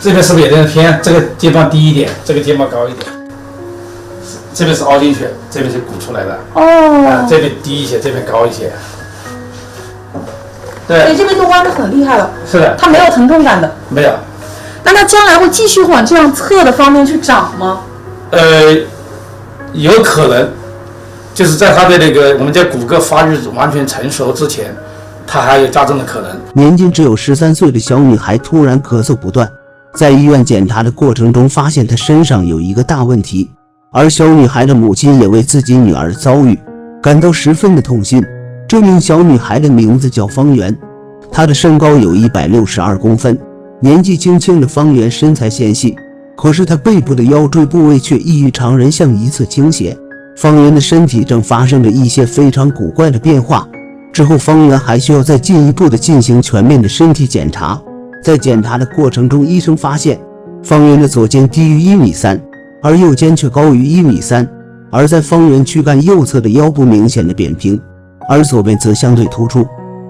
这边是不是也在偏？这个肩膀低一点，这个肩膀高一点。这边是凹进去，这边是鼓出来的。哦。这边低一些，这边高一些。对。这边都弯得很厉害了。是的。它没有疼痛感的。没有。那它将来会继续往这样侧的方面去长吗？有可能，就是在它的那个我们叫骨骼发育完全成熟之前，它还有加重的可能。年仅只有13岁的小女孩突然咳嗽不断，在医院检查的过程中发现她身上有一个大问题，而小女孩的母亲也为自己女儿的遭遇感到十分的痛心。这名小女孩的名字叫方圆，她的身高有162公分，年纪轻轻的方圆身材纤细，可是她背部的腰椎部位却异于常人，向一侧倾斜。方圆的身体正发生着一些非常古怪的变化，之后方圆还需要再进一步的进行全面的身体检查。在检查的过程中，医生发现方圆的左肩低于1.3米，而右肩却高于1.3米，而在方圆躯干右侧的腰部明显的扁平，而左边则相对突出，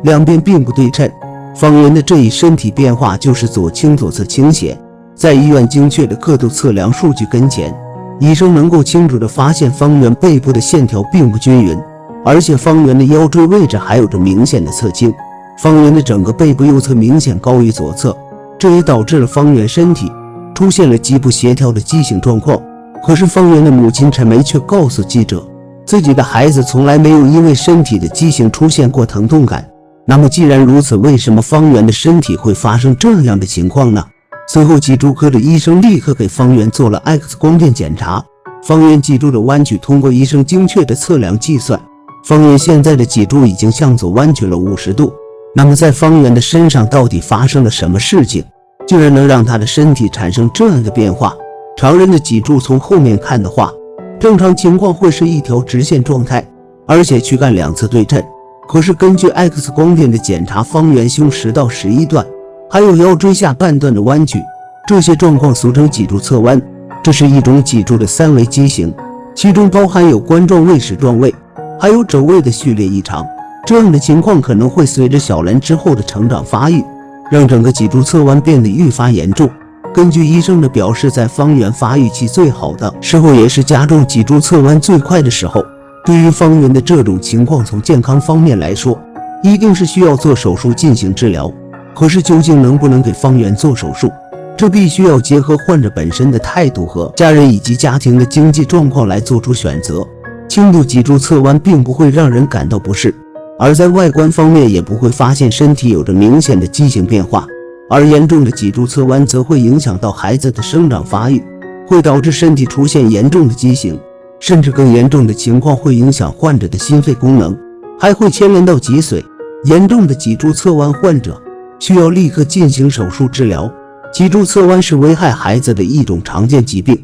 两边并不对称。方圆的这一身体变化就是左倾左侧倾斜。在医院精确的刻度测量数据跟前，医生能够清楚地发现方圆背部的线条并不均匀，而且方圆的腰椎位置还有着明显的侧倾，方圆的整个背部右侧明显高于左侧，这也导致了方圆身体出现了极不协调的畸形状况。可是方圆的母亲陈梅却告诉记者，自己的孩子从来没有因为身体的畸形出现过疼痛感。那么既然如此，为什么方圆的身体会发生这样的情况呢？随后脊柱科的医生立刻给方圆做了 X 光片检查，方圆脊柱的弯曲通过医生精确的测量计算，方圆现在的脊柱已经向左弯曲了50度。那么在方圆的身上到底发生了什么事情，居然能让他的身体产生这样的变化？常人的脊柱从后面看的话，正常情况会是一条直线状态，而且躯干两侧对称。可是根据 X 光片的检查，方圆胸10到11段还有腰椎下半段的弯曲，这些状况俗称脊柱侧弯，这是一种脊柱的3维畸形，其中包含有冠状位、矢状位还有肘位的序列异常。这样的情况可能会随着小人之后的成长发育，让整个脊柱侧弯变得愈发严重。根据医生的表示，在方圆发育期最好的时候，也是加重脊柱侧弯最快的时候。对于方圆的这种情况，从健康方面来说，一定是需要做手术进行治疗。可是究竟能不能给方圆做手术，这必须要结合患者本身的态度和家人以及家庭的经济状况来做出选择。轻度脊柱侧弯并不会让人感到不适，而在外观方面也不会发现身体有着明显的畸形变化，而严重的脊柱侧弯则会影响到孩子的生长发育，会导致身体出现严重的畸形，甚至更严重的情况会影响患者的心肺功能，还会牵连到脊髓。严重的脊柱侧弯患者需要立刻进行手术治疗。脊柱侧弯是危害孩子的一种常见疾病，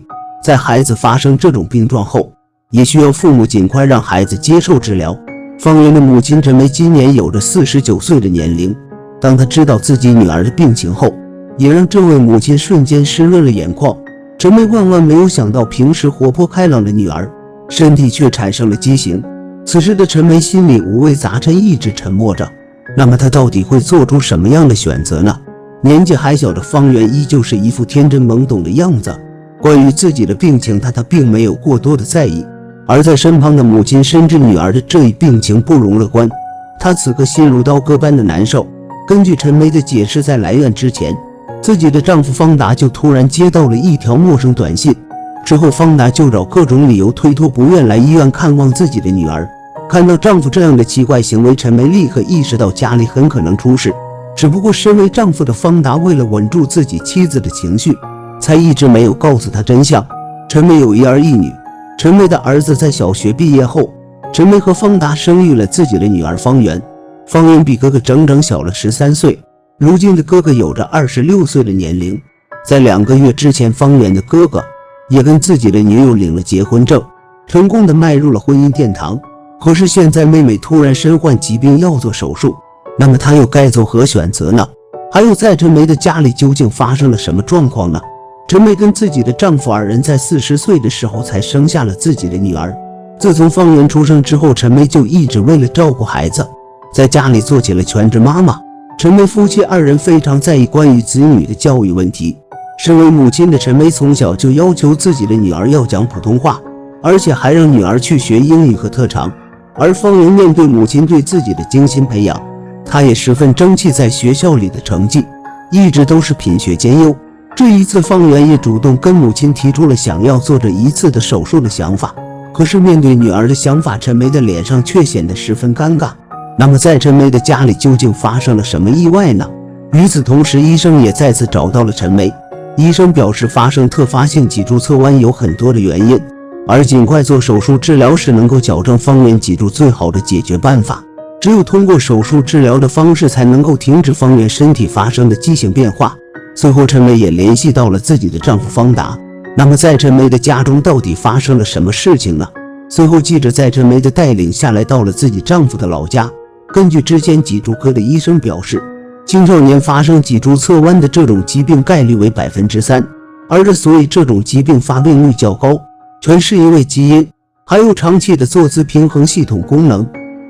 在孩子发生这种病状后，也需要父母尽快让孩子接受治疗。方圆的母亲陈梅今年有着49岁的年龄，当她知道自己女儿的病情后，也让这位母亲瞬间湿润了眼眶。陈梅万万没有想到，平时活泼开朗的女儿身体却产生了畸形。此时的陈梅心里五味杂陈，一直沉默着。那么她到底会做出什么样的选择呢？年纪还小的方圆依旧是一副天真懵懂的样子，关于自己的病情她并没有过多的在意。而在身旁的母亲深知女儿的这一病情不容乐观，她此刻心如刀割般的难受。根据陈梅的解释，在来院之前，自己的丈夫方达就突然接到了一条陌生短信，之后方达就找各种理由推脱不愿来医院看望自己的女儿。看到丈夫这样的奇怪行为，陈梅立刻意识到家里很可能出事。只不过身为丈夫的方达为了稳住自己妻子的情绪，才一直没有告诉她真相。陈梅有一儿一女，陈梅的儿子在小学毕业后，陈梅和方达生育了自己的女儿方圆。方圆比哥哥整整小了13岁，如今的哥哥有着26岁的年龄。在2个月之前，方圆的哥哥也跟自己的女友领了结婚证，成功的迈入了婚姻殿堂。可是现在妹妹突然身患疾病要做手术，那么她又该做何选择呢？还有在陈梅的家里究竟发生了什么状况呢？陈梅跟自己的丈夫二人在40岁的时候才生下了自己的女儿。自从方圆出生之后，陈梅就一直为了照顾孩子，在家里做起了全职妈妈。陈梅夫妻二人非常在意关于子女的教育问题，身为母亲的陈梅从小就要求自己的女儿要讲普通话，而且还让女儿去学英语和特长。而方圆面对母亲对自己的精心培养，他也十分争气，在学校里的成绩一直都是品学兼优。这一次方圆也主动跟母亲提出了想要做这一次的手术的想法，可是面对女儿的想法，陈梅的脸上却显得十分尴尬。那么在陈梅的家里究竟发生了什么意外呢？与此同时，医生也再次找到了陈梅。医生表示，发生特发性脊柱侧弯有很多的原因，而尽快做手术治疗是能够矫正方圆脊柱最好的解决办法。只有通过手术治疗的方式，才能够停止方圆身体发生的畸形变化。随后，陈梅也联系到了自己的丈夫方达。那么，在陈梅的家中到底发生了什么事情呢？随后，记者在陈梅的带领下来到了自己丈夫的老家。根据之前脊柱科的医生表示，青少年发生脊柱侧弯的这种疾病概率为3%，而之所以这种疾病发病率较高，全是因为基因，还有长期的坐姿平衡系统功能，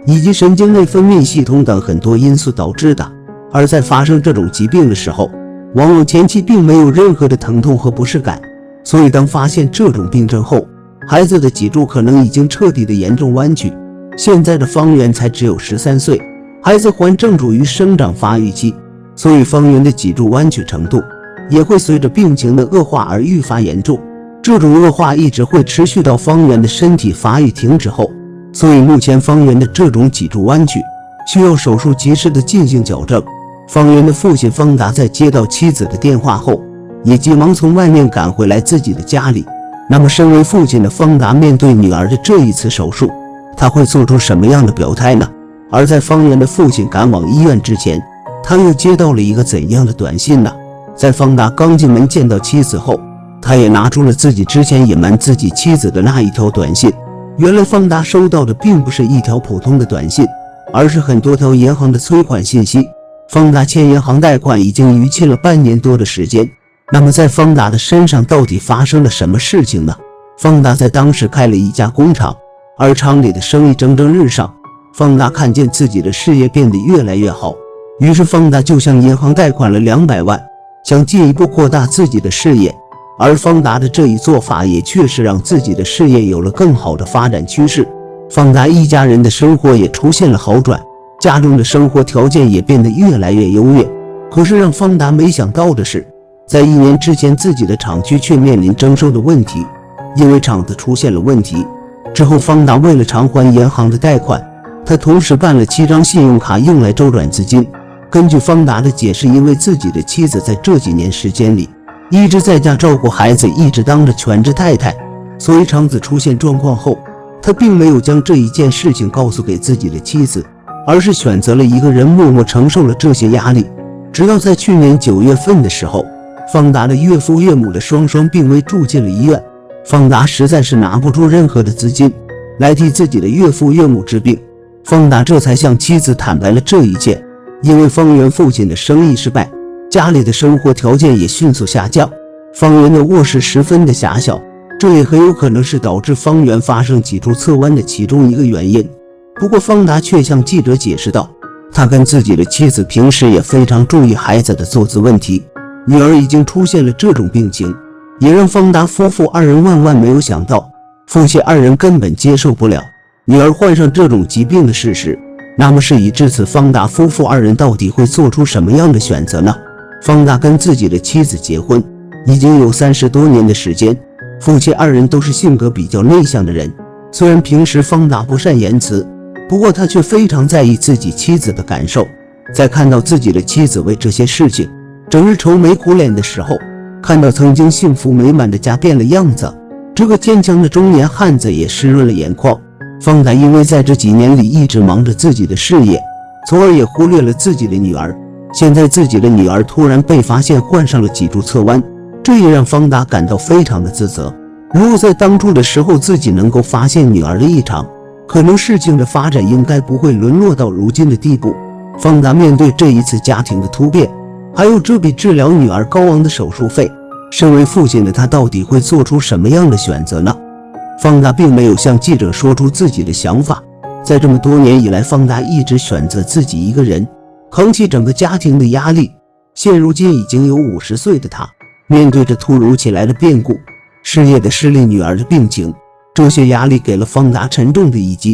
以及神经内分泌系统等很多因素导致的。而在发生这种疾病的时候，往往前期并没有任何的疼痛和不适感，所以当发现这种病症后，孩子的脊柱可能已经彻底的严重弯曲。现在的方圆才只有13岁，孩子还正处于生长发育期，所以方圆的脊柱弯曲程度也会随着病情的恶化而愈发严重。这种恶化一直会持续到方圆的身体发育停止后，所以目前方圆的这种脊柱弯曲需要手术及时的进行矫正。方圆的父亲方达在接到妻子的电话后，也急忙从外面赶回来自己的家里。那么身为父亲的方达面对女儿的这一次手术，他会做出什么样的表态呢？而在方圆的父亲赶往医院之前，他又接到了一个怎样的短信呢？在方达刚进门见到妻子后，他也拿出了自己之前隐瞒自己妻子的那一条短信。原来方达收到的并不是一条普通的短信，而是很多条银行的催款信息。方达欠银行贷款已经逾期了半年多的时间。那么在方达的身上到底发生了什么事情呢？方达在当时开了一家工厂，而厂里的生意蒸蒸日上。方达看见自己的事业变得越来越好，于是方达就向银行贷款了200万，想进一步扩大自己的事业。而方达的这一做法也确实让自己的事业有了更好的发展趋势。方达一家人的生活也出现了好转，家中的生活条件也变得越来越优越。可是让方达没想到的是，在1年之前，自己的厂区却面临征收的问题。因为厂子出现了问题之后，方达为了偿还银行的贷款，他同时办了7张信用卡用来周转资金。根据方达的解释，因为自己的妻子在这几年时间里一直在家照顾孩子，一直当着全职太太，所以厂子出现状况后，他并没有将这一件事情告诉给自己的妻子，而是选择了一个人默默承受了这些压力。直到在去年9月份的时候，方达的岳父岳母的双病危住进了医院。方达实在是拿不出任何的资金来替自己的岳父岳母治病，方达这才向妻子坦白了这一切。因为方圆父亲的生意失败，家里的生活条件也迅速下降，方圆的卧室十分的狭小，这也很有可能是导致方圆发生脊柱侧弯的其中一个原因。不过方达却向记者解释道，他跟自己的妻子平时也非常注意孩子的坐姿问题，女儿已经出现了这种病情，也让方达夫妇2人万万没有想到，夫妻2人根本接受不了女儿患上这种疾病的事实。那么事已至此，方达夫妇2人到底会做出什么样的选择呢？方达跟自己的妻子结婚已经有30多年的时间，夫妻2人都是性格比较内向的人。虽然平时方达不善言辞，不过他却非常在意自己妻子的感受。在看到自己的妻子为这些事情整日愁眉苦脸的时候，看到曾经幸福美满的家变了样子，这个坚强的中年汉子也湿润了眼眶。方达因为在这几年里一直忙着自己的事业，从而也忽略了自己的女儿。现在自己的女儿突然被发现患上了脊柱侧弯，这也让方达感到非常的自责。如果在当初的时候自己能够发现女儿的异常，可能事情的发展应该不会沦落到如今的地步。方达面对这一次家庭的突变，还有这笔治疗女儿高昂的手术费，身为父亲的他到底会做出什么样的选择呢？方达并没有向记者说出自己的想法。在这么多年以来，方达一直选择自己一个人扛起整个家庭的压力。现如今已经有50岁的他，面对着突如其来的变故，事业的失利，女儿的病情，这些压力给了方达沉重的一击。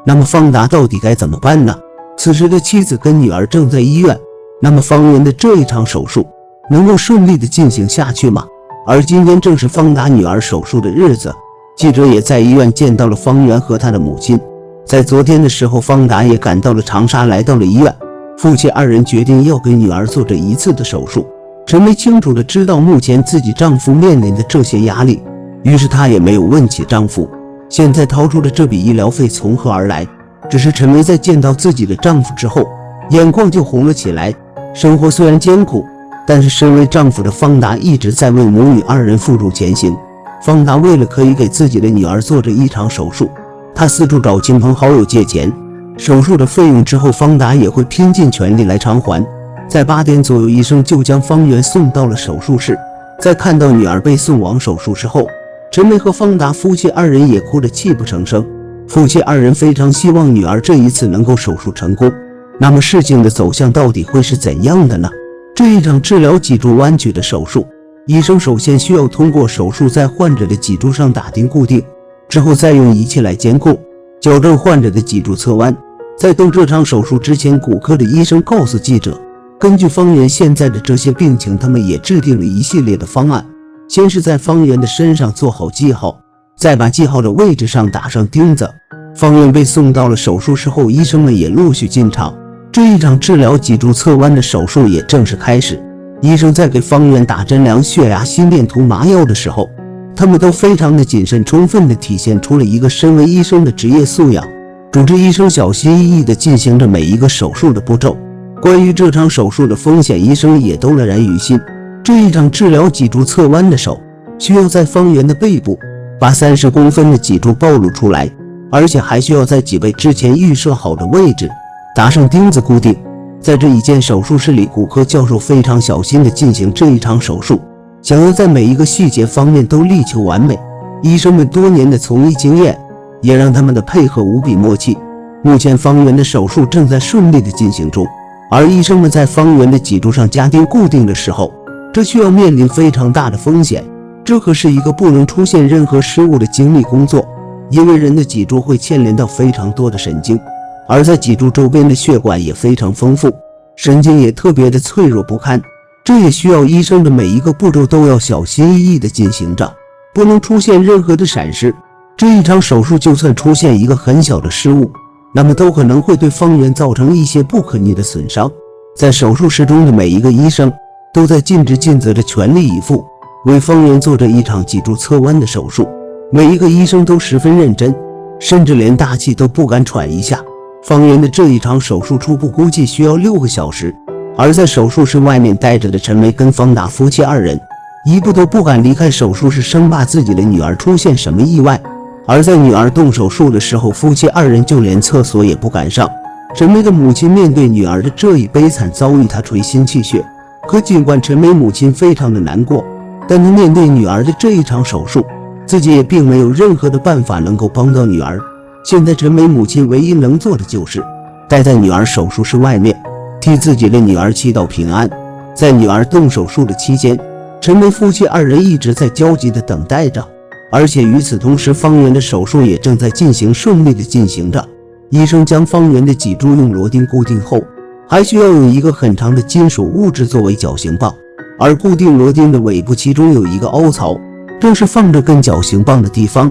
那么方达到底该怎么办呢？此时的妻子跟女儿正在医院，那么方圆的这一场手术能够顺利的进行下去吗？而今天正是方达女儿手术的日子，记者也在医院见到了方圆和他的母亲。在昨天的时候，方达也赶到了长沙，来到了医院。夫妻二人决定要给女儿做这一次的手术。陈梅清楚的知道目前自己丈夫面临的这些压力，于是她也没有问起丈夫现在掏出的这笔医疗费从何而来。只是陈梅在见到自己的丈夫之后，眼眶就红了起来。生活虽然艰苦，但是身为丈夫的方达一直在为母女二人负重前行。方达为了可以给自己的女儿做这一场手术，他四处找亲朋好友借钱，手术的费用之后方达也会拼尽全力来偿还。在8点左右，医生就将方圆送到了手术室。在看到女儿被送往手术室后，陈梅和方达夫妻二人也哭得泣不成声。夫妻二人非常希望女儿这一次能够手术成功。那么事情的走向到底会是怎样的呢？这一场治疗脊柱弯曲的手术，医生首先需要通过手术在患者的脊柱上打钉固定，之后再用仪器来监控矫正患者的脊柱侧弯。在动这场手术之前，骨科的医生告诉记者，根据方圆现在的这些病情，他们也制定了一系列的方案。先是在方圆的身上做好记号，再把记号的位置上打上钉子。方圆被送到了手术室后，医生们也陆续进场。这一场治疗脊柱侧弯的手术也正式开始。医生在给方圆打针、量血压、心电图、麻药的时候，他们都非常的谨慎，充分的体现出了一个身为医生的职业素养。主治医生小心翼翼地进行着每一个手术的步骤。关于这场手术的风险，医生也都乐然于心。这一场治疗脊柱侧弯的手，需要在方圆的背部把30公分的脊柱暴露出来，而且还需要在脊背之前预设好的位置打上钉子固定。在这一间手术室里，骨科教授非常小心地进行这一场手术，想要在每一个细节方面都力求完美。医生们多年的从医经验也让他们的配合无比默契。目前方圆的手术正在顺利的进行中，而医生们在方圆的脊柱上加钉固定的时候，这需要面临非常大的风险。这可是一个不能出现任何失误的精密工作，因为人的脊柱会牵连到非常多的神经，而在脊柱周边的血管也非常丰富，神经也特别的脆弱不堪。这也需要医生的每一个步骤都要小心翼翼地进行着，不能出现任何的闪失。这一场手术就算出现一个很小的失误，那么都可能会对方圆造成一些不可逆的损伤。在手术室中的每一个医生都在尽职尽责的全力以赴，为方圆做着一场脊柱侧弯的手术。每一个医生都十分认真，甚至连大气都不敢喘一下。方圆的这一场手术初步估计需要6个小时，而在手术室外面待着的陈梅跟方达夫妻二人一步都不敢离开手术室，生怕自己的女儿出现什么意外。而在女儿动手术的时候，夫妻二人就连厕所也不敢上。陈梅的母亲面对女儿的这一悲惨遭遇，她垂心泣血。可尽管陈梅母亲非常的难过，但她面对女儿的这一场手术，自己也并没有任何的办法能够帮到女儿。现在陈梅母亲唯一能做的就是待在女儿手术室外面，替自己的女儿祈祷平安。在女儿动手术的期间，陈梅夫妻二人一直在焦急地等待着，而且与此同时，方圆的手术也正在顺利地进行着。医生将方圆的脊柱用螺钉固定后，还需要用一个很长的金属物质作为绞刑棒，而固定螺钉的尾部其中有一个凹槽，正是放着根绞刑棒的地方。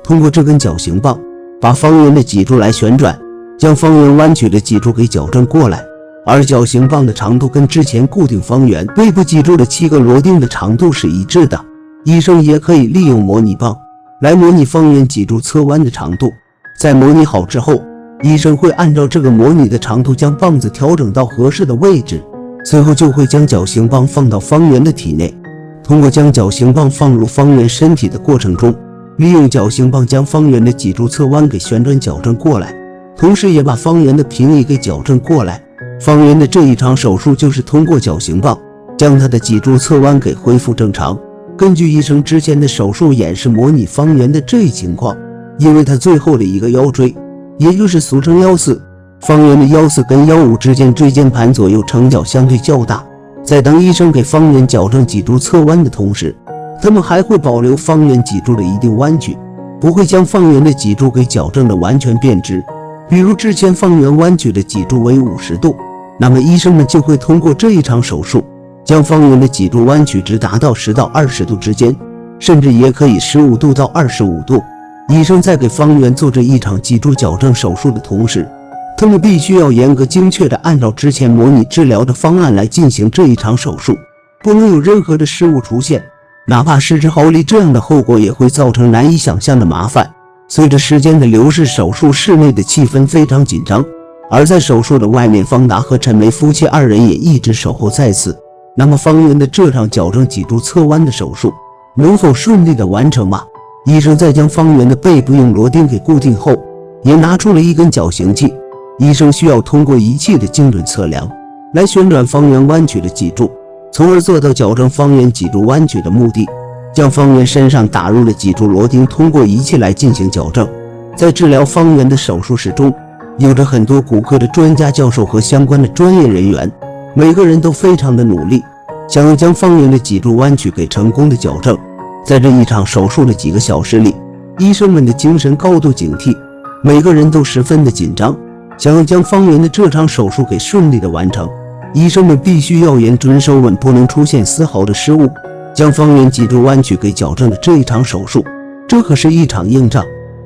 通过这根绞刑棒，把方圆的脊柱来旋转，将方圆弯曲的脊柱给矫正过来。而绞刑棒的长度跟之前固定方圆背部脊柱的7个螺钉的长度是一致的。医生也可以利用模拟棒来模拟方圆脊柱侧弯的长度。在模拟好之后，医生会按照这个模拟的长度将棒子调整到合适的位置，随后就会将绞刑棒放到方圆的体内。通过将绞刑棒放入方圆身体的过程中，利用绞刑棒将方圆的脊柱侧弯给旋转矫正过来，同时也把方圆的平移给矫正过来。方圆的这一场手术就是通过绞刑棒将他的脊柱侧弯给恢复正常。根据医生之前的手术演示模拟方圆的这一情况，因为他最后的一个腰椎，也就是俗称腰四，方圆的腰四跟腰五之间椎间盘左右成角相对较大，在当医生给方圆矫正脊柱侧弯的同时，他们还会保留方圆脊柱的一定弯曲，不会将方圆的脊柱给矫正的完全变直。比如之前方圆弯曲的脊柱为50度，那么医生们就会通过这一场手术，将方圆的脊柱弯曲直达到10到20度之间，甚至也可以15度到25度。医生在给方圆做这一场脊柱矫正手术的同时，他们必须要严格精确地按照之前模拟治疗的方案来进行这一场手术，不能有任何的失误出现，哪怕失之毫厘，这样的后果也会造成难以想象的麻烦。随着时间的流逝，手术室内的气氛非常紧张，而在手术的外面，方达和陈梅夫妻2人也一直守候在此。那么方圆的这场矫正脊柱侧弯的手术能否顺利的完成吗？医生在将方圆的背部用螺钉给固定后，也拿出了一根绞刑器。医生需要通过仪器的精准测量来旋转方圆弯曲的脊柱，从而做到矫正方圆脊柱弯曲的目的。将方圆身上打入了脊柱螺钉，通过仪器来进行矫正。在治疗方圆的手术室中，有着很多骨科的专家教授和相关的专业人员，每个人都非常的努力，想要将方圆的脊柱弯曲给成功的矫正。在这一场手术的几个小时里，医生们的精神高度警惕，每个人都十分的紧张，想要将方圆的这场手术给顺利的完成。医生们必须要严遵守稳，不能出现丝毫的失误，将方圆脊柱弯曲给矫正的这一场手术，这可是一场硬仗。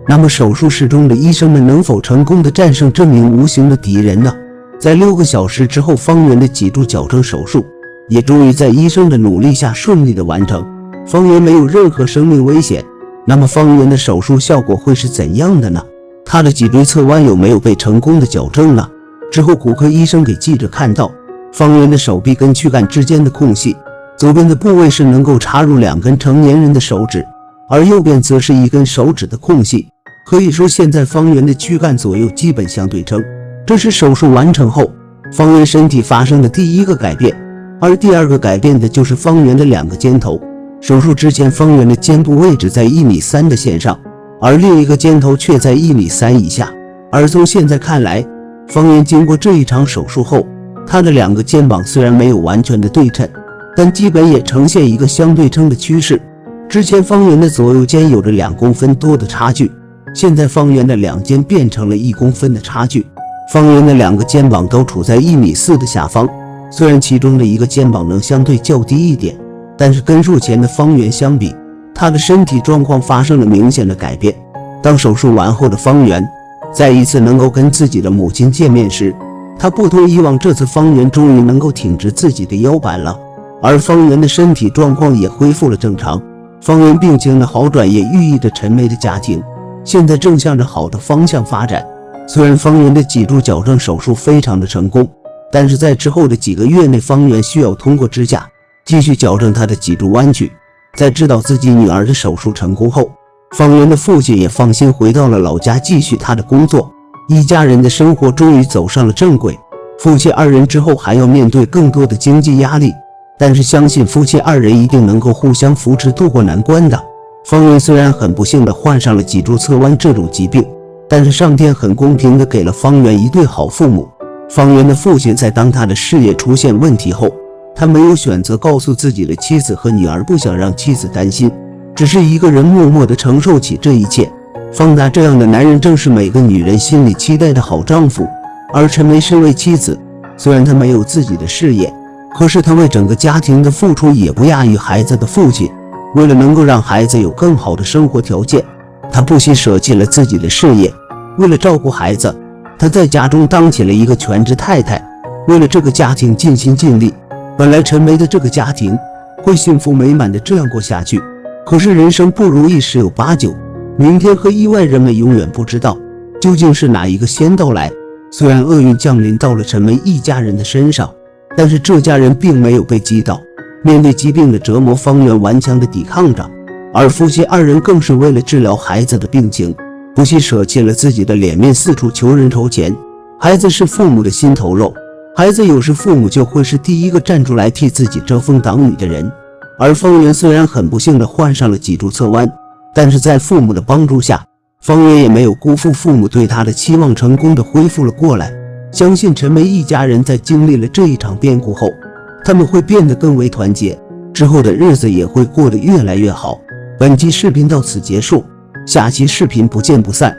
那么手术室中的医生们能否成功的战胜这名无形的敌人呢？在6个小时之后，方圆的脊柱矫正手术也终于在医生的努力下顺利的完成，方圆没有任何生命危险。那么方圆的手术效果会是怎样的呢？他的脊椎侧弯有没有被成功的矫正呢？之后骨科医生给记者看到，方圆的手臂跟躯干之间的空隙，左边的部位是能够插入2根成年人的手指，而右边则是1根手指的空隙。可以说现在方圆的躯干左右基本相对称，这是手术完成后方圆身体发生的第一个改变。而第二个改变的就是方圆的2个肩头。手术之前，方圆的肩部位置在1.3米的线上，而另一个肩头却在1.3米以下。而从现在看来，方圆经过这一场手术后，他的2个肩膀虽然没有完全的对称，但基本也呈现一个相对称的趋势。之前方圆的左右肩有着2公分多的差距，现在方圆的2肩变成了1公分的差距。方圆的2个肩膀都处在1.4米的下方，虽然其中的1个肩膀能相对较低一点，但是跟术前的方圆相比，他的身体状况发生了明显的改变。当手术完后的方圆再一次能够跟自己的母亲见面时，他不同以往，这次方圆终于能够挺直自己的腰板了，而方圆的身体状况也恢复了正常。方圆病情的好转也寓意着陈梅的家庭现在正向着好的方向发展。虽然方圆的脊柱矫正手术非常的成功，但是在之后的几个月内，方圆需要通过支架继续矫正他的脊柱弯曲。在知道自己女儿的手术成功后，方圆的父亲也放心回到了老家继续他的工作，一家人的生活终于走上了正轨。夫妻2人之后还要面对更多的经济压力，但是相信夫妻2人一定能够互相扶持度过难关的。方圆虽然很不幸地患上了脊柱侧弯这种疾病，但是上天很公平地给了方圆一对好父母。方圆的父亲在当他的事业出现问题后，他没有选择告诉自己的妻子和女儿，不想让妻子担心，只是一个人默默地承受起这一切。方达这样的男人正是每个女人心里期待的好丈夫。而陈梅身为妻子，虽然她没有自己的事业，可是她为整个家庭的付出也不亚于孩子的父亲。为了能够让孩子有更好的生活条件，她不惜舍弃了自己的事业。为了照顾孩子，她在家中当起了一个全职太太，为了这个家庭尽心尽力。本来陈梅的这个家庭会幸福美满的这样过下去，可是人生不如意十有八九，明天和意外人们永远不知道究竟是哪一个先到来。虽然厄运降临到了陈梅一家人的身上，但是这家人并没有被击倒，面对疾病的折磨，方圆顽强地抵抗着。而夫妻2人更是为了治疗孩子的病情，不惜舍弃了自己的脸面，四处求人筹钱。孩子是父母的心头肉，孩子有时父母就会是第一个站出来替自己遮风挡雨的人。而方圆虽然很不幸地患上了脊柱侧弯，但是在父母的帮助下，方圆也没有辜负父母对他的期望，成功地恢复了过来。相信陈梅一家人在经历了这一场变故后，他们会变得更为团结，之后的日子也会过得越来越好。本期视频到此结束，下期视频不见不散。